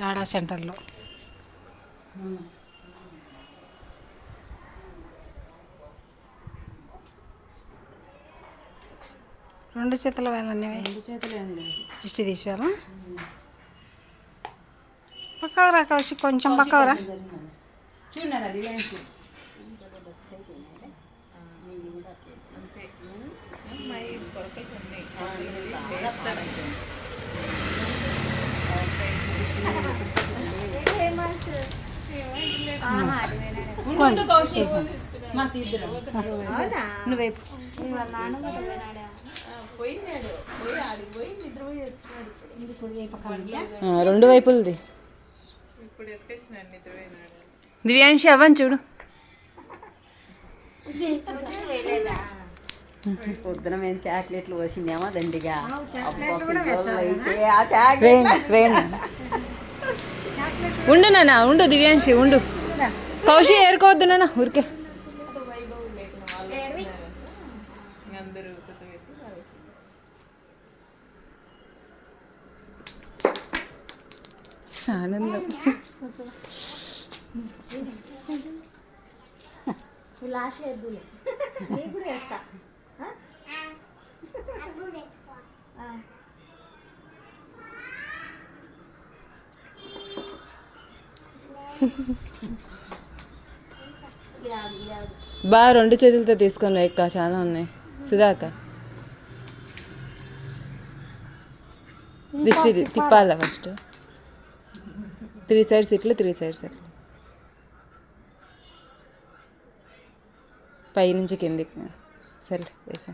యాడా సెంటర్లో రెండు చేతుల వేళ దిష్టి తీసివేళ పక్కకు రా కౌశిక్, కొంచెం పక్కకు రా. రెండు వైపులది దివ్యాంశి అవ్వని చూడు. పొద్దున మేము చాక్లెట్లు పోసిందేమో దండిగా. ఉండు నాన్న, ఉండు దివ్యాంశి ఉండు. కౌశి ఏరుకోవద్దు నాన్న ఊరికే. ఆనందం. లాస్ట్ ఎద్దులే కూడా వేస్తా. బాగా రెండు చేతులతో తీసుకొని ఎక్క, చాలా ఉన్నాయి. సుధాక దిష్టి తిప్పాల ఫస్ట్. 3 సైడ్స్ ఇట్లు, 3 సైడ్స్ అట్లా, పైనుంచి కిందికి. సరే వేసా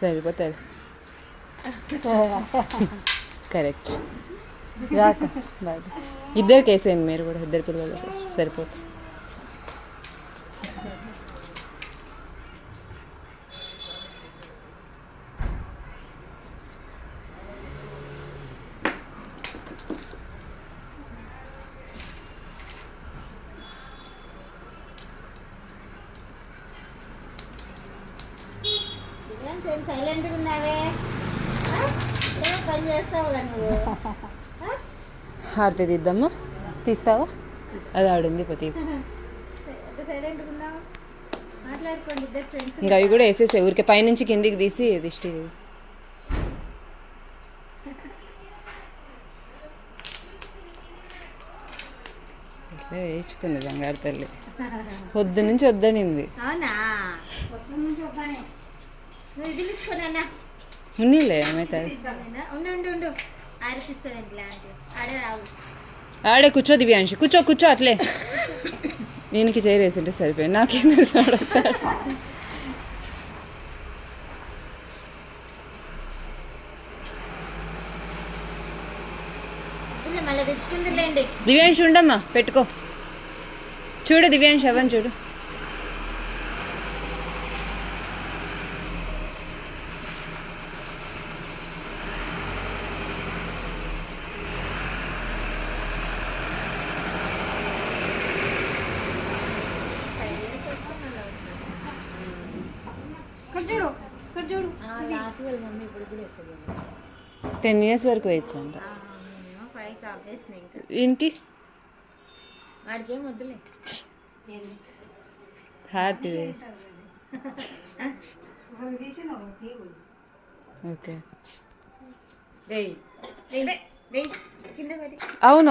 సరిపోతారు. కరెక్ట్. రాక బాగా ఇద్దరికి వేసేయండి మీరు కూడా, ఇద్దరు పిల్లలు సరిపోతుంది. సైలెంట్గా ఉన్నావే, పని చేస్తావు కదా నువ్వు. హారతి తీద్దామా? తీస్తావా? అది ఆడుంది పతి. సైలెంట్గా ఉన్నావు, మాట్లాడుకోండి ఇద్దరు ఫ్రెండ్స్. ఇంకా అవి కూడా వేసేసే ఊరికే, పైనుంచి కిందికి తీసి దిష్టి తీసి. వేయించుకుంది బంగారు తల్లి. పొద్దు నుంచి వద్దనింది. అవునా? నువ్వు ఇది ఇచ్చుకోనా? ఉన్నీలే ఆమె ఉండు ఆరిపిస్తుంది ఇట్లాంటి ఆడే రావు. ఆడే కూర్చో దివ్యాంశి, కూర్చో కూర్చో అట్లే. దీనికి చేరేసింటే సరిపోయింది. నాకేం తెలుసు సార్. మళ్ళీ తెచ్చుకుందిలేండి. దివ్యాంశి ఉండమ్మా, పెట్టుకో. చూడు దివ్యాంశి అవని చూడు. చూడు 10 years వరకు వేయచ్చంట. ఏంటి వాడికి ఏం వద్దులే. హారతి. ఓకే అవును.